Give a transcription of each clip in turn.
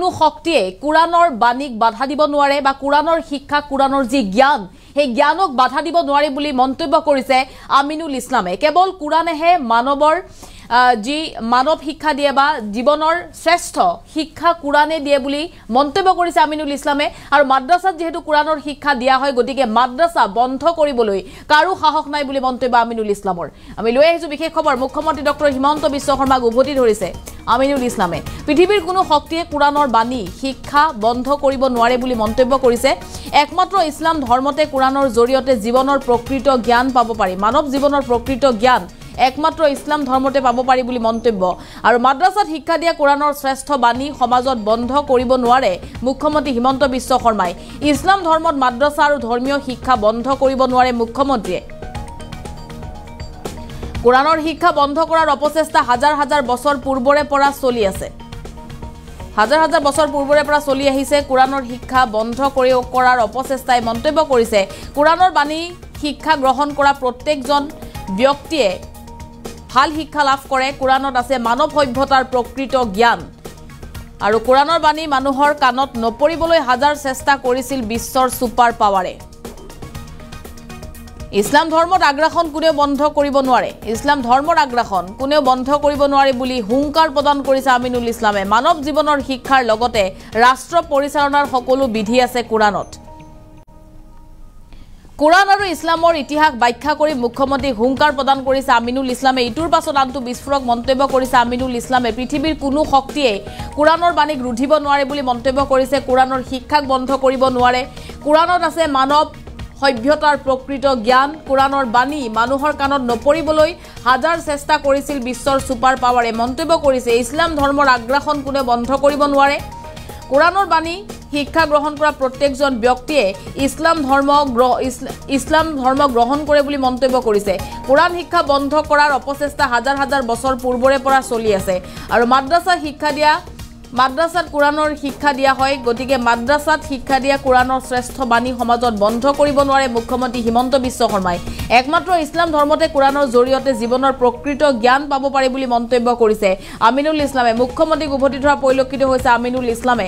কোনো শক্তিয়ে কুৰাণৰ বাণীক বাধা দিব নোৱাৰে বা কুৰাণৰ শিক্ষা কুৰাণৰ যি জ্ঞান সেই জ্ঞানক বাধা দিব নোৱাৰে বুলি মন্তব্য কৰিছে আমিনুল ইছলামে। কেৱল কুৰাণেহে মানৱৰ যি মানৱ শিক্ষা দিয়ে বা জীৱনৰ শ্ৰেষ্ঠ শিক্ষা কুৰাণে দিয়ে বুলি মন্তব্য কৰিছে আমিনুল ইছলামে। আৰু মাদ্ৰাসাত যেহেতু কুৰাণৰ শিক্ষা দিয়া হয় গতিকে মাদ্ৰাসা বন্ধ কৰিবলৈ কাৰো সাহস নাই বুলি মন্তব্য আমিনুল ইছলামৰ। আমি লৈ আহিছো বিশেষ খবৰ। মুখ্যমন্ত্ৰী ডক্টৰ হিমন্ত বিশ্ব শৰ্মাক উভতি ধৰিছে আমিনুল ইছলামে। পৃথিৱীৰ কোনো শক্তিয়ে কুৰাণৰ বাণী শিক্ষা বন্ধ কৰিব নোৱাৰে বুলি মন্তব্য কৰিছে। একমাত্ৰ ইছলাম ধৰ্মতে কুৰাণৰ জৰিয়তে জীৱনৰ প্ৰকৃত জ্ঞান পাব পাৰি। মানৱ জীৱনৰ প্ৰকৃত জ্ঞান একমাত্ৰ ইছলাম ধৰ্মতে পাব পাৰি বুলি মন্তব্য। আৰু মাদ্ৰাসাত শিক্ষা দিয়া কুৰাণৰ শ্ৰেষ্ঠ বাণী সমাজত বন্ধ কৰিব নোৱাৰে মুখ্যমন্ত্ৰী হিমন্ত বিশ্ব শৰ্মাই। ইছলাম ধৰ্মত মাদ্ৰাসা আৰু ধৰ্মীয় শিক্ষা বন্ধ কৰিব নোৱাৰে মুখ্যমন্ত্ৰীয়ে। কুৰাণৰ শিক্ষা বন্ধ কৰাৰ অপচেষ্টা হাজাৰ হাজাৰ বছৰ পূৰ্বৰে পৰা চলি আছে। হাজাৰ হাজাৰ বছৰ পূৰ্বৰে পৰা চলি আহিছে কুৰাণৰ শিক্ষা বন্ধ কৰাৰ অপচেষ্টাই মন্তব্য কৰিছে। কুৰাণৰ বাণী শিক্ষা গ্ৰহণ কৰা প্ৰত্যেকজন ব্যক্তিয়ে ভাল শিক্ষা লাভ কৰে। কুৰাণত আছে মানৱ সভ্যতাৰ প্ৰকৃত জ্ঞান। আৰু কুৰাণৰ বাণী মানুহৰ কাণত নপৰিবলৈ হাজাৰ চেষ্টা কৰিছিল বিশ্বৰ ছুপাৰ পাৱাৰে। ইছলাম ধৰ্মত আগ্ৰাসন কোনেও বন্ধ কৰিব নোৱাৰে। ইছলাম ধৰ্মৰ আগ্ৰাসন কোনেও বন্ধ কৰিব নোৱাৰে বুলি হুংকাৰ প্ৰদান কৰিছে আমিনুল ইছলামে। মানৱ জীৱনৰ শিক্ষাৰ লগতে ৰাষ্ট্ৰ পৰিচালনাৰ সকলো বিধি আছে কুৰাণত। কুৰাণ আৰু ইছলামৰ ইতিহাস ব্যাখ্যা কৰি মুখ্যমন্ত্ৰীক হুংকাৰ প্ৰদান কৰিছে আমিনুল ইছলামে। ইটোৰ পাছত আনটো বিস্ফোৰক মন্তব্য কৰিছে আমিনুল ইছলামে। পৃথিৱীৰ কোনো শক্তিয়ে কুৰাণৰ বাণীক ৰুধিব নোৱাৰে বুলি মন্তব্য কৰিছে। কুৰাণৰ শিক্ষাক বন্ধ কৰিব নোৱাৰে। কুৰাণত আছে মানৱ সভ্যতাৰ প্ৰকৃত জ্ঞান। কুৰাণৰ বাণী মানুহৰ কাণত নপৰিবলৈ হাজাৰ চেষ্টা কৰিছিল বিশ্বৰ ছুপাৰ পাৱাৰে মন্তব্য কৰিছে। ইছলাম ধৰ্মৰ আগ্ৰাসন কোনেও বন্ধ কৰিব নোৱাৰে। কুৰাণৰ বাণী শিক্ষা গ্ৰহণ কৰা প্ৰত্যেকজন ব্যক্তিয়ে ইছলাম ধৰ্ম গ্ৰহণ কৰে বুলি মন্তব্য কৰিছে। কুৰাণ শিক্ষা বন্ধ কৰাৰ অপচেষ্টা হাজাৰ হাজাৰ বছৰ পূৰ্বৰে পৰা চলি আছে। আৰু মাদ্ৰাসাত কুৰাণৰ শিক্ষা দিয়া হয় গতিকে মাদ্ৰাসাত শিক্ষা দিয়া কুৰাণৰ শ্ৰেষ্ঠ বাণী সমাজত বন্ধ কৰিব নোৱাৰে মুখ্যমন্ত্ৰী হিমন্ত বিশ্ব শৰ্মাই। একমাত্ৰ ইছলাম ধৰ্মতে কুৰাণৰ জৰিয়তে জীৱনৰ প্ৰকৃত জ্ঞান পাব পাৰি বুলি মন্তব্য কৰিছে আমিনুল ইছলামে। মুখ্যমন্ত্ৰীক উভতি ধৰা পৰিলক্ষিত হৈছে আমিনুল ইছলামে।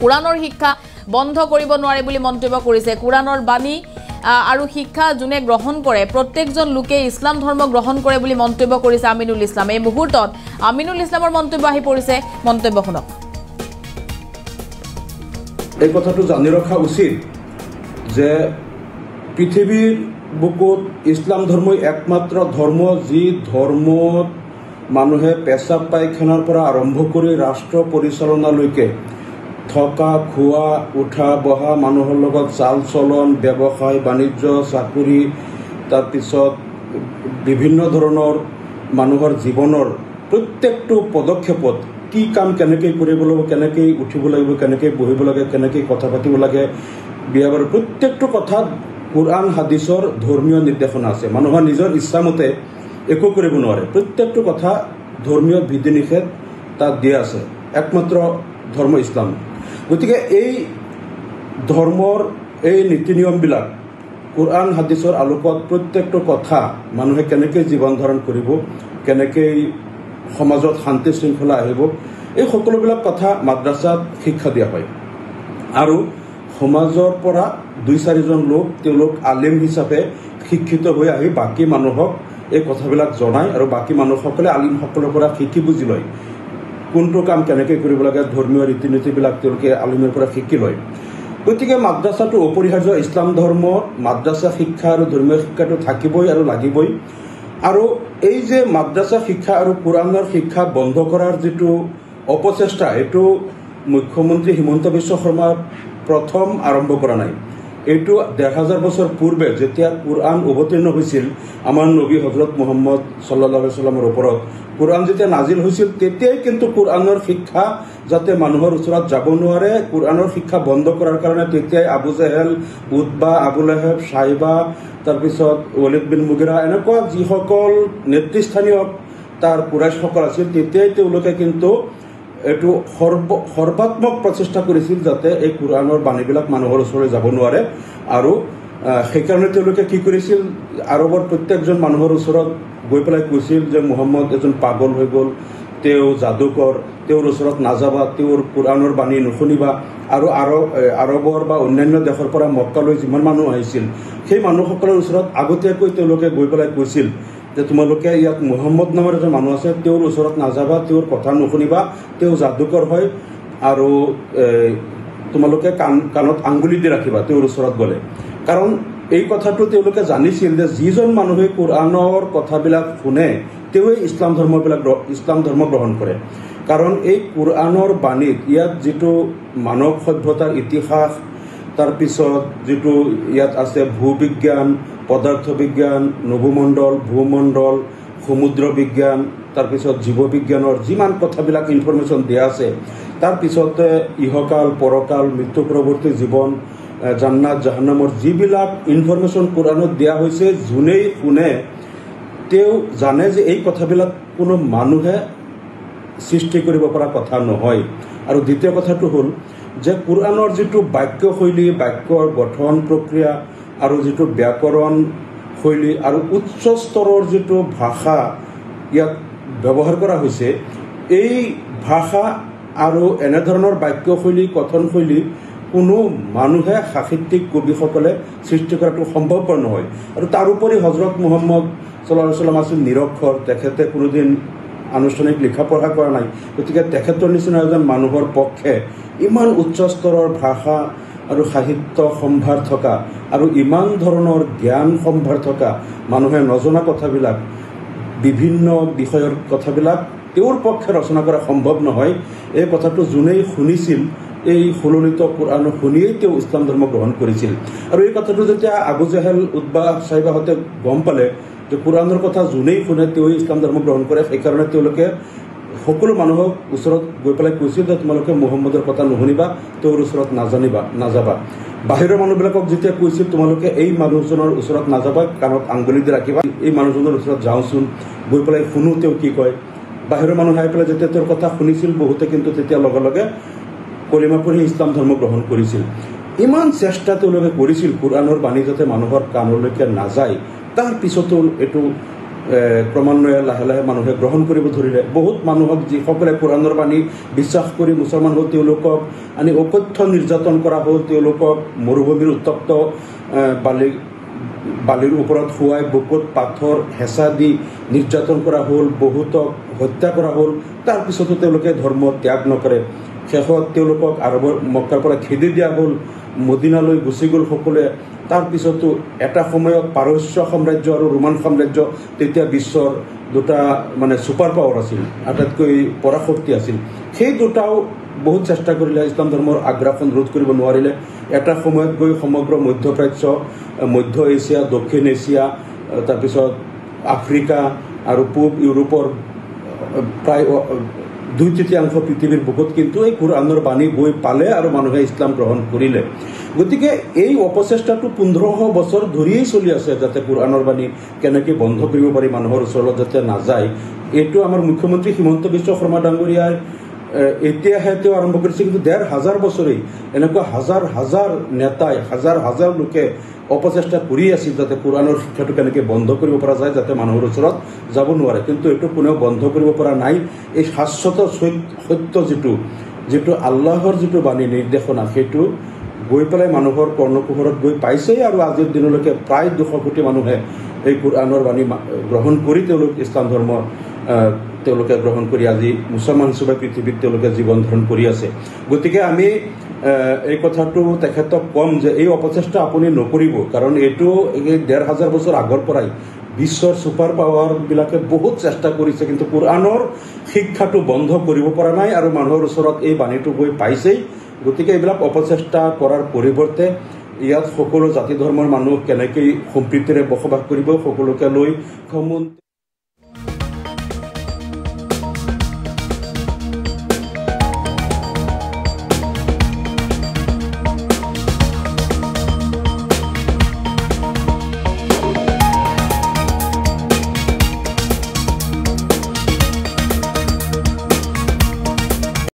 কুৰাণৰ শিক্ষা বন্ধ কৰিব নোৱাৰে বুলি মন্তব্য কৰিছে। কুৰাণৰ বাণী আৰু শিক্ষা যোনে গ্ৰহণ কৰে প্ৰত্যেকজন লোকে ইছলাম ধৰ্ম গ্ৰহণ কৰে বুলি মন্তব্য কৰিছে আমিনুল ইছলামে। এই মুহূৰ্তত আমিনুল ইছলামৰ মন্তব্য আহি পৰিছে। মন্তব্য শুনক। এই কথাটো জানি ৰখা উচিত যে পৃথিৱীৰ বুকুত ইছলাম ধৰ্মই একমাত্ৰ ধৰ্ম যি ধৰ্মত মানুহে পেচাব পায়খানাৰ পৰা আৰম্ভ কৰি ৰাষ্ট্ৰ পৰিচালনালৈকে থকা খোৱা উঠা বহা মানুহৰ লগত চাল চলন ব্যৱসায় বাণিজ্য চাকৰি তাৰপিছত বিভিন্ন ধৰণৰ মানুহৰ জীৱনৰ প্ৰত্যেকটো পদক্ষেপত কি কাম কেনেকৈ কৰিব লাগিব, কেনেকৈ উঠিব লাগিব, কেনেকৈ বহিব লাগে, কেনেকৈ কথা পাতিব লাগে, বিয়া বাৰু প্ৰত্যেকটো কথাত কুৰাণ হাদিছৰ ধৰ্মীয় নিৰ্দেশনা আছে। মানুহৰ নিজৰ ইচ্ছামতে একো কৰিব নোৱাৰে। প্ৰত্যেকটো কথা ধৰ্মীয় বিধি নিষেধ তাত দিয়া আছে। একমাত্ৰ ধৰ্ম ইছলাম। গতিকে এই ধৰ্মৰ এই নীতি নিয়মবিলাক কুৰাণ হাদিছৰ আলোকত প্ৰত্যেকটো কথা মানুহে কেনেকৈ জীৱন ধাৰণ কৰিব, কেনেকৈ সমাজত শান্তি শৃংখলা আহিব, এই সকলোবিলাক কথা মাদ্ৰাসাত শিক্ষা দিয়া হয়। আৰু সমাজৰ পৰা 2-4জন লোক তেওঁলোক আলিম হিচাপে শিক্ষিত হৈ আহি বাকী মানুহক এই কথাবিলাক জনায় আৰু বাকী মানুহসকলে আলিমসকলৰ পৰা শিকি বুজি লয় কোনটো কাম কেনেকৈ কৰিব লাগে। ধৰ্মীয় ৰীতি নীতিবিলাক তেওঁলোকে আলিমৰ পৰা শিকি লয়। গতিকে মাদ্ৰাসাটো অপৰিহাৰ্য। ইছলাম ধৰ্মত মাদ্ৰাসা শিক্ষা আৰু ধৰ্মীয় শিক্ষাটো থাকিবই আৰু লাগিবই। আৰু এই যে মাদ্ৰাসা শিক্ষা আৰু কুৰাণৰ শিক্ষা বন্ধ কৰাৰ যিটো অপচেষ্টা এইটো মুখ্যমন্ত্ৰী হিমন্ত বিশ্ব শৰ্মাই প্ৰথম আৰম্ভ কৰা নাই। এইটো 1000 বছৰ পূৰ্বে যেতিয়া কুৰাণ অৱতীৰ্ণ হৈছিল আমাৰ নবী হজৰত মুহাম্মদ সাল্লাল্লাহু আলাইহি ওয়াসাল্লামৰ ওপৰত কুৰাণ যেতিয়া নাজিল হৈছিল তেতিয়াই কিন্তু কুৰাণৰ শিক্ষা যাতে মানুহৰ ওচৰত যাব নোৱাৰে কুৰাণৰ শিক্ষা বন্ধ কৰাৰ কাৰণে তেতিয়াই আবু জেহেল, উতবা, আবু লাহাব, সাইবা, তাৰপিছত ৱালিদ বিন মুগিৰা এনেকুৱা যিসকল নেতৃস্থানীয় তাৰ কুৰাইশসকল আছিল তেতিয়াই তেওঁলোকে কিন্তু এইটো সৰ্বাত্মক প্ৰচেষ্টা কৰিছিল যাতে এই কুৰাণৰ বাণীবিলাক মানুহৰ ওচৰলৈ যাব নোৱাৰে। আৰু সেইকাৰণে তেওঁলোকে কি কৰিছিল, আৰৱৰ প্ৰত্যেকজন মানুহৰ ওচৰত গৈ পেলাই কৈছিল যে মুহাম্মদ এজন পাগল হৈ গ'ল, তেওঁ যাদুকৰ, তেওঁৰ ওচৰত নাযাবা, তেওঁৰ কোৰাণৰ বাণী নুশুনিবা। আৰু আৰবৰ বা অন্যান্য দেশৰ পৰা মক্কালৈ যিমান মানুহ আহিছিল সেই মানুহসকলৰ ওচৰত আগতীয়াকৈ তেওঁলোকে গৈ পেলাই কৈছিল যে তোমালোকে ইয়াত মুহাম্মদ নামৰ এজন মানুহ আছে, তেওঁৰ ওচৰত নাযাবা, তেওঁৰ কথা নুশুনিবা, তেওঁ যাদুকৰ হয়, আৰু তোমালোকে কাণত আঙুলি দি ৰাখিবা তেওঁৰ ওচৰত গ'লে। কাৰণ এই কথাটো তেওঁলোকে জানিছিল যে যিজন মানুহে কোৰাণৰ কথাবিলাক শুনে তেওঁৱে ইছলাম ধৰ্ম গ্ৰহণ কৰে। কাৰণ এই কোৰাণৰ বাণীত ইয়াত যিটো মানৱ সভ্যতাৰ ইতিহাস, তাৰপিছত যিটো ইয়াত আছে ভূবিজ্ঞান, পদাৰ্থ বিজ্ঞান, নভোমণ্ডল, ভূমণ্ডল, সমুদ্ৰ বিজ্ঞান, তাৰপিছত জীৱ বিজ্ঞানৰ যিমান কথাবিলাক ইনফৰমেশ্যন দিয়া আছে, তাৰপিছতে ইহকাল, পৰকাল, মৃত্যু পৰৱৰ্তী জীৱন, জান্নাত জাহান্নামৰ যিবিলাক ইনফৰমেশ্যন কোৰাণত দিয়া হৈছে, যোনেই শুনে তেওঁ জানে যে এই কথাবিলাক কোনো মানুহে সৃষ্টি কৰিব পৰা কথা নহয়। আৰু দ্বিতীয় কথাটো হ'ল যে কোৰাণৰ যিটো বাক্যশৈলী, বাক্যৰ গঠন প্ৰক্ৰিয়া আৰু যিটো ব্যাকৰণ শৈলী আৰু উচ্চ স্তৰৰ যিটো ভাষা ইয়াত ব্যৱহাৰ কৰা হৈছে, এই ভাষা আৰু এনেধৰণৰ বাক্যশৈলী, কথনশৈলী কোনো মানুহে সাহিত্যিক কবিসকলে সৃষ্টি কৰাটো সম্ভৱপৰ নহয়। আৰু তাৰোপৰি হজৰত মুহাম্মদ সাল্লাল্লাহু আলাইহি ওয়াসাল্লাম আছিল নিৰক্ষৰ, তেখেতে কোনোদিন আনুষ্ঠানিক লিখা পঢ়া কৰা নাই। গতিকে তেখেতৰ নিচিনা এজন মানুহৰ পক্ষে ইমান উচ্চ স্তৰৰ ভাষা আৰু সাহিত্য সম্ভাৰ থকা আৰু ইমান ধৰণৰ জ্ঞান সম্ভাৰ থকা মানুহে নজনা কথাবিলাক, বিভিন্ন বিষয়ৰ কথাবিলাক তেওঁৰ পক্ষে ৰচনা কৰা সম্ভৱ নহয়। এই কথাটো যোনেই শুনিছিল, এই সুললিত কোৰাণ শুনিয়েই তেওঁ ইছলাম ধৰ্ম গ্ৰহণ কৰিছিল। আৰু এই কথাটো যেতিয়া আবু জেহেল, উতবা চাইবাহঁতে গম পালে যে কোৰাণৰ কথা যোনেই শুনে তেওঁই ইছলাম ধৰ্ম গ্ৰহণ কৰে, সেইকাৰণে তেওঁলোকে সকলো মানুহক ওচৰত গৈ পেলাই কৈছিল যে তোমালোকে মুহাম্মদৰ কথা নুশুনিবা, তেওঁৰ ওচৰত নাযাবা। বাহিৰৰ মানুহবিলাকক যেতিয়া কৈছিল তোমালোকে এই মানুহজনৰ ওচৰত নাযাবা, কাণত আঙুলি দি ৰাখিবা, এই মানুহজনৰ ওচৰত যাওঁচোন, গৈ পেলাই শুনো তেওঁ কি কয়। বাহিৰৰ মানুহ আহি পেলাই যেতিয়া তেওঁৰ কথা শুনিছিল, বহুতে কিন্তু তেতিয়া লগে লগে কলিমা পঢ়ি ইছলাম ধৰ্ম গ্ৰহণ কৰিছিল। ইমান চেষ্টা তেওঁলোকে কৰিছিল কোৰাণৰ বাণী যাতে মানুহৰ কাণলৈকে নাযায়, তাৰ পিছতো এইটো ক্ৰমান্বয়ে লাহে লাহে মানুহে গ্ৰহণ কৰিব ধৰিলে। বহুত মানুহক যিসকলে কোৰাণৰ বাণী বিশ্বাস কৰি মুছলমান হ'ল, তেওঁলোকক আনি অকথ্য নিৰ্যাতন কৰা হ'ল, তেওঁলোকক মৰুভূমিৰ উত্তপ্ত বালিৰ ওপৰত শুৱাই বুকুত পাথৰ হেঁচা দি নিৰ্যাতন কৰা হ'ল, বহুতক হত্যা কৰা হ'ল। তাৰপিছতো তেওঁলোকে ধৰ্ম ত্যাগ নকৰে। শেষত তেওঁলোকক আৰবৰ মক্কাৰ পৰা খেদি দিয়া হ'ল, মদিনালৈ গুচি গ'ল সকলোৱে। তাৰপিছতো এটা সময়ত পাৰস্য সাম্ৰাজ্য আৰু ৰোমান সাম্ৰাজ্য তেতিয়া বিশ্বৰ দুটা ছুপাৰ পাৱাৰ আছিল, আটাইতকৈ পৰাশক্তি আছিল। সেই দুটাও বহুত চেষ্টা কৰিলে, ইছলাম ধৰ্মৰ আগ্ৰাসন ৰোধ কৰিব নোৱাৰিলে। এটা সময়ত গৈ সমগ্ৰ মধ্যপ্ৰাচ্য, মধ্য এছিয়া, দক্ষিণ এছিয়া, তাৰপিছত আফ্ৰিকা আৰু পূব ইউৰোপৰ প্ৰায় 2/3 পৃথিৱীৰ বুকুত কিন্তু এই কোৰাণৰ বাণী গৈ পালে আৰু মানুহে ইছলাম গ্ৰহণ কৰিলে। গতিকে এই অপচেষ্টাটো 1500 বছৰ ধৰিয়েই চলি আছে, যাতে কোৰাণৰ বাণী কেনেকৈ বন্ধ কৰিব পাৰি, মানুহৰ ওচৰত যাতে নাযায়। এইটো আমাৰ মুখ্যমন্ত্ৰী হিমন্ত বিশ্ব শৰ্মা ডাঙৰীয়াই এতিয়াহে তেওঁ আৰম্ভ কৰিছে, কিন্তু 1500 বছৰেই এনেকুৱা হাজাৰ হাজাৰ নেতাই, হাজাৰ হাজাৰ লোকে অপচেষ্টা কৰি আছিল যাতে কোৰাণৰ শিক্ষাটো কেনেকৈ বন্ধ কৰিব পৰা যায়, যাতে মানুহৰ ওচৰত যাব নোৱাৰে। কিন্তু এইটো কোনেও বন্ধ কৰিব পৰা নাই। এই শাশ্বত সত্য যিটো আল্লাহৰ যিটো বাণী নিৰ্দেশনা, সেইটো গৈ পেলাই মানুহৰ কৰ্ণকুহৰত গৈ পাইছেই। আৰু আজিৰ দিনলৈকে প্ৰায় 200 কোটি মানুহে এই কোৰাণৰ বাণী গ্ৰহণ কৰি তেওঁলোক ইছলাম ধৰ্ম তেওঁলোকে গ্ৰহণ কৰি আজি মুছলমান হিচাপে পৃথিৱীত তেওঁলোকে জীৱন ধাৰণ কৰি আছে। গতিকে আমি এই কথাটো তেখেতক ক'ম যে এই অপচেষ্টা আপুনি নকৰিব, কাৰণ এইটো 1500 বছৰ আগৰ পৰাই বিশ্বৰ ছুপাৰ পাৱাৰবিলাকে বহুত চেষ্টা কৰিছে, কিন্তু কোৰাণৰ শিক্ষাটো বন্ধ কৰিব পৰা নাই আৰু মানুহৰ ওচৰত এই বাণীটো গৈ পাইছেই। গতিকে এইবিলাক অপচেষ্টা কৰাৰ পৰিৱৰ্তে ইয়াত সকলো জাতি ধৰ্মৰ মানুহ কেনেকৈ সম্প্ৰীতিৰে বসবাস কৰিব, সকলোকে লৈ